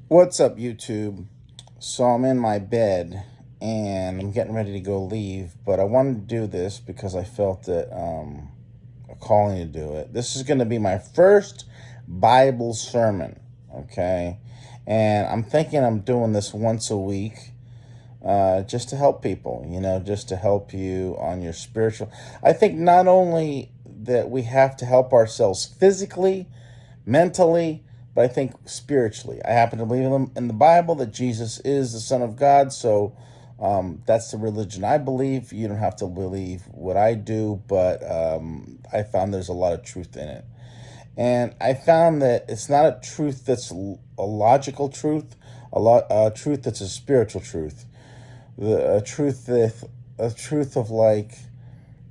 What's up, YouTube? So I'm in my bed and I'm getting ready to go leave, but I wanted to do this because I felt it a calling to do it. This is going to be my first Bible sermon, okay? And I'm thinking I'm doing this once a week, just to help people, just to help you on your spiritual. I think not only that we have to help ourselves physically, mentally, but I think spiritually. I happen to believe in the Bible that Jesus is the Son of God, so that's the religion I believe. You don't have to believe what I do, but I found there's a lot of truth in it. And I found that it's not a truth that's a logical truth, a truth that's a spiritual truth. A truth of like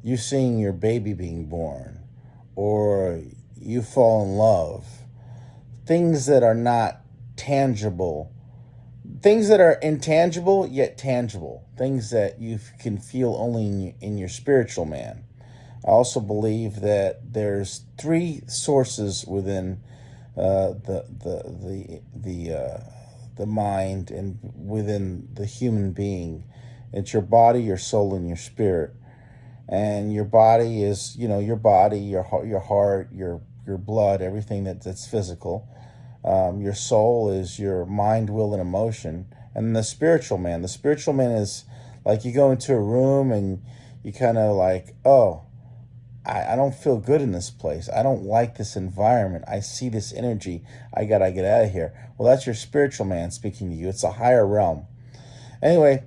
you seeing your baby being born, or you fall in love, things that are not tangible, things that are intangible yet tangible, things that you can feel only in your spiritual man. I also believe that there's three sources within the mind and within the human being. It's your body, your soul, and your spirit. And your body is, your body, your heart, your blood, everything that's physical. Your soul is your mind, will, and emotion. And the spiritual man is like you go into a room and you kind of like, oh, I don't feel good in this place. I don't like this environment. I see this energy. I got to get out of here. Well, that's your spiritual man speaking to you. It's a higher realm. Anyway,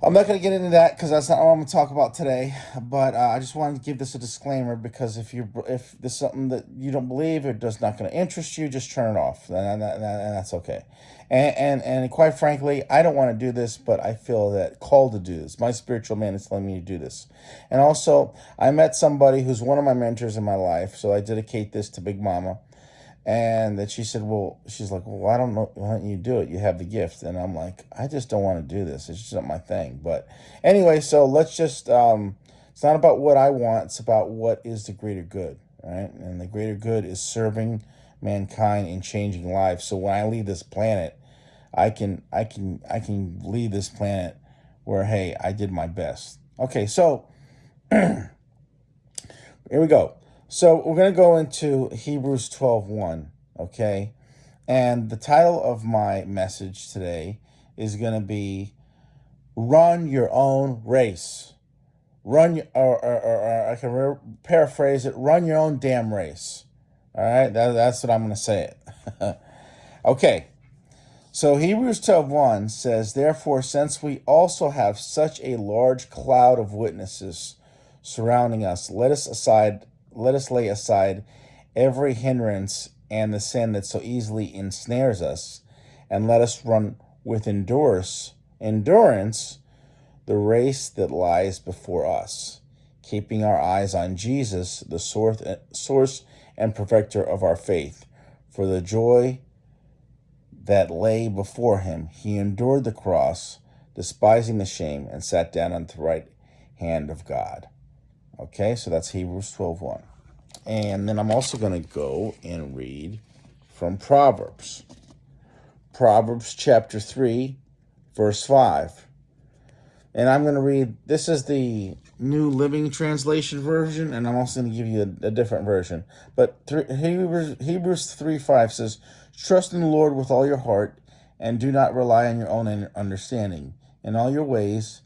I'm not going to get into that because that's not what I'm going to talk about today. But I just wanted to give this a disclaimer because if this is something that you don't believe or does not going to interest you, just turn it off, and that's okay. And quite frankly, I don't want to do this, but I feel that called to do this. My spiritual man is telling me to do this. And also, I met somebody who's one of my mentors in my life, so I dedicate this to Big Mama. And that she said, well, she's like, well, I don't know. Why don't you do it? You have the gift. And I'm like, I just don't want to do this. It's just not my thing. But anyway, so let's just, it's not about what I want. It's about what is the greater good, right? And the greater good is serving mankind and changing lives. So when I leave this planet, I can leave this planet where, hey, I did my best. Okay, so here we go. So we're going to go into Hebrews 12:1, okay? And the title of my message today is going to be Run Your Own Race. Or I can paraphrase it, run your own damn race. All right, that's what I'm going to say it. Okay, so Hebrews 12:1 says, therefore, since we also have such a large cloud of witnesses surrounding us, let us lay aside every hindrance and the sin that so easily ensnares us, and let us run with endurance the race that lies before us, keeping our eyes on Jesus, the source and perfecter of our faith. For the joy that lay before him, he endured the cross, despising the shame, and sat down on the right hand of God. Okay, so that's Hebrews 12:1. And then I'm also going to go and read from Proverbs. Proverbs chapter 3, verse 5. And I'm going to read, this is the New Living Translation version, and I'm also going to give you a different version. But Hebrews 3:5 says, trust in the Lord with all your heart, and do not rely on your own understanding. In all your ways,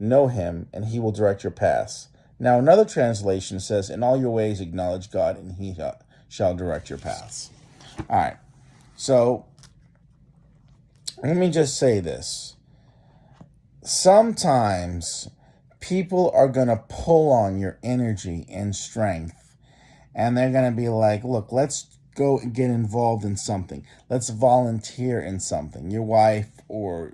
know him, and he will direct your paths. Now, another translation says, in all your ways, acknowledge God, and he shall direct your paths. All right. So, let me just say this. Sometimes people are going to pull on your energy and strength, and they're going to be like, look, let's go and get involved in something. Let's volunteer in something. Your wife or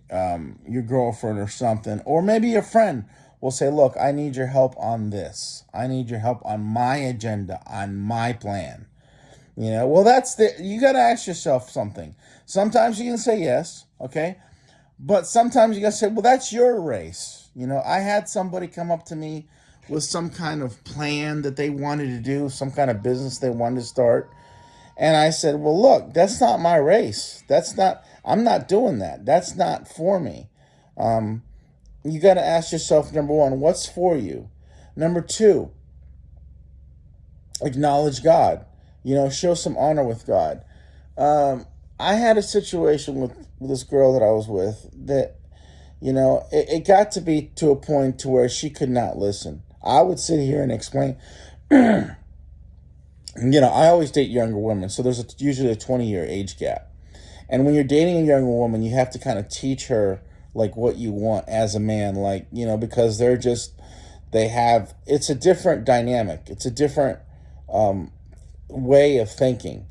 your girlfriend or something, or maybe your friend will say, look, I need your help on this. I need your help on my agenda, on my plan. Well, you got to ask yourself something. Sometimes you can say yes, okay? But sometimes you got to say, well, that's your race. I had somebody come up to me with some kind of plan that they wanted to do, some kind of business they wanted to start. And I said, well, look, that's not my race. I'm not doing that. That's not for me. Um, you got to ask yourself, number one, what's for you? Number two, acknowledge God. Show some honor with God. I had a situation with this girl that I was with that, it got to be to a point to where she could not listen. I would sit here and explain. I always date younger women, so there's usually a 20-year age gap. And when you're dating a younger woman, you have to kind of teach her like what you want as a man, like, because it's a different dynamic. It's a different way of thinking.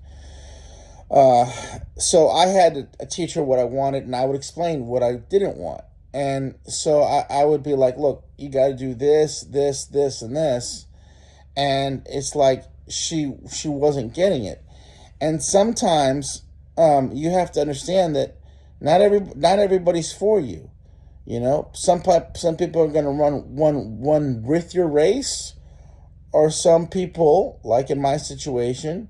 So I had to teach her what I wanted, and I would explain what I didn't want. And so I would be like, look, you got to do this, this, this, and this. And it's like she wasn't getting it. And sometimes you have to understand that not everybody's for you. Some people are going to run one with your race, or some people, like in my situation,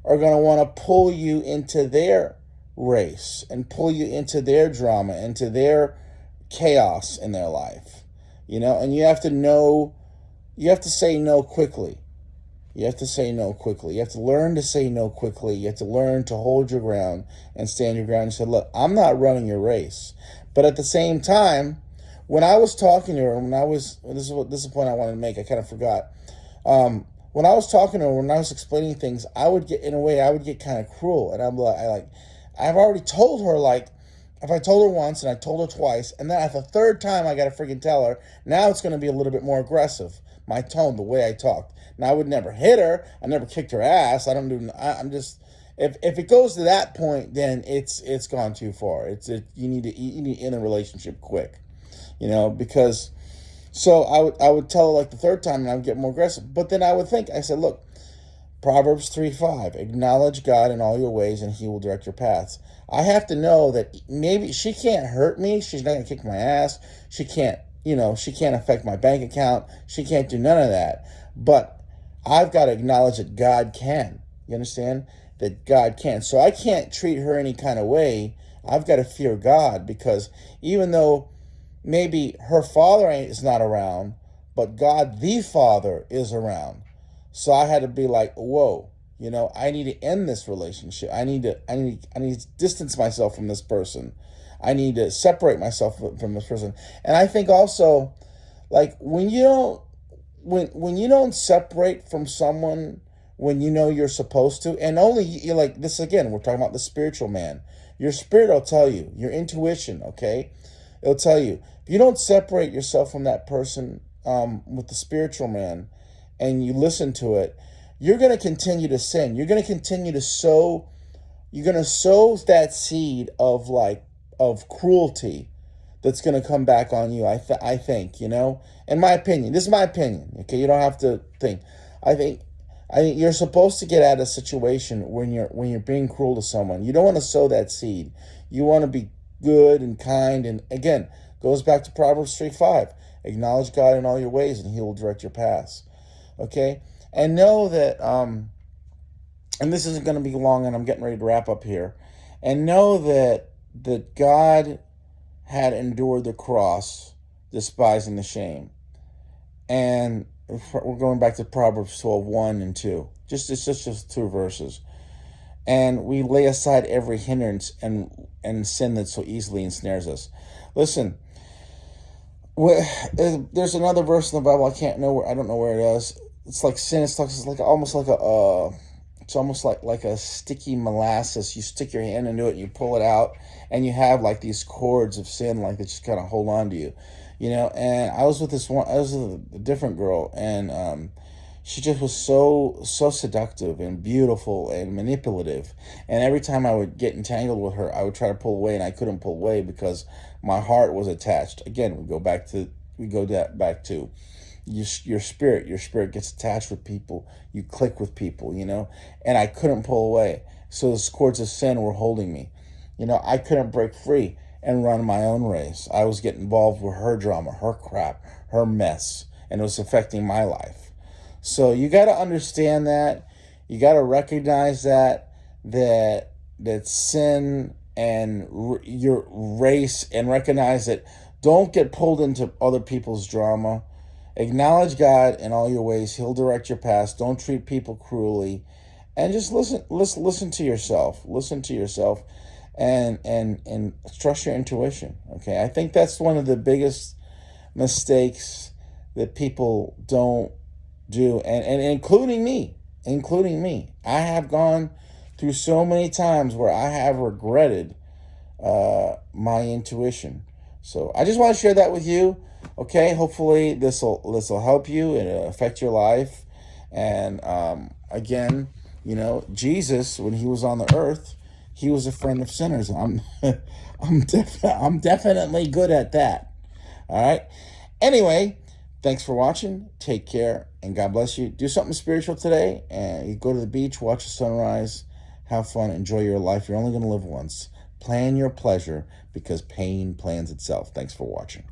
are going to want to pull you into their race and pull you into their drama, into their chaos in their life. And you have to say no quickly. You have to say no quickly. You have to learn to say no quickly. You have to learn to hold your ground and stand your ground and say, look, I'm not running your race. But at the same time, when I was talking to her, this is the point I wanted to make, I kind of forgot. When I was talking to her, when I was explaining things, I would get kind of cruel. And I've already told her, like, if I told her once and I told her twice, and then at the third time I got to freaking tell her, now it's going to be a little bit more aggressive. My tone, the way I talked. Now, I would never hit her. I never kicked her ass. I'm just, if it goes to that point, then it's gone too far. You need to end a relationship quick, because, so I would tell her like the third time and I would get more aggressive. But then I said, look, Proverbs 3:5, acknowledge God in all your ways and he will direct your paths. I have to know that maybe she can't hurt me. She's not going to kick my ass. She can't affect my bank account. She can't do none of that. But I've got to acknowledge that God can. You understand? That God can. So I can't treat her any kind of way. I've got to fear God, because even though maybe her father is not around, but God the Father is around. So I had to be like, whoa, I need to end this relationship. I need to distance myself from this person. I need to separate myself from this person. And I think also, like, when you don't separate from someone when you're supposed to, and only you're like this again, we're talking about the spiritual man. Your spirit will tell you, your intuition, okay? It'll tell you. If you don't separate yourself from that person with the spiritual man, and you listen to it, you're going to continue to sin. You're going to continue to sow. You're going to sow that seed of cruelty that's going to come back on you. I think, in my opinion. This is my opinion. Okay, you don't have to think. I think you're supposed to get out of a situation when you're being cruel to someone. You don't want to sow that seed. You want to be good and kind. And again, goes back to Proverbs 3:5. Acknowledge God in all your ways, and he will direct your paths. Okay? And know that, and this isn't going to be long, and I'm getting ready to wrap up here, and know that God had endured the cross, despising the shame. And we're going back to Proverbs 12:1 and 2. It's just two verses. And we lay aside every hindrance and sin that so easily ensnares us. Listen, there's another verse in the Bible, I don't know where it is. It's like sin. It's almost like a sticky molasses. You stick your hand into it, and you pull it out, and you have like these cords of sin, like that just kind of hold on to you, And I was with a different girl, and she just was so seductive and beautiful and manipulative. And every time I would get entangled with her, I would try to pull away, and I couldn't pull away because my heart was attached. Again, we go back to your spirit. Your spirit gets attached with people. You click with people, and I couldn't pull away. So the cords of sin were holding me. I couldn't break free and run my own race. I was getting involved with her drama, her crap, her mess, and it was affecting my life. So you got to understand that. You got to recognize that. that sin and your race, and recognize that don't get pulled into other people's drama. Acknowledge God in all your ways. He'll direct your paths. Don't treat people cruelly, and just listen to yourself. Listen to yourself, and trust your intuition. Okay, I think that's one of the biggest mistakes that people don't do, and including me. I have gone through so many times where I have regretted my intuition. So I just want to share that with you. Okay, hopefully this will help you and affect your life. And again, Jesus, when he was on the earth, he was a friend of sinners. I'm definitely good at that. All right. Anyway, thanks for watching. Take care, and God bless you. Do something spiritual today, and you go to the beach, watch the sunrise, have fun, enjoy your life. You're only going to live once. Plan your pleasure, because pain plans itself. Thanks for watching.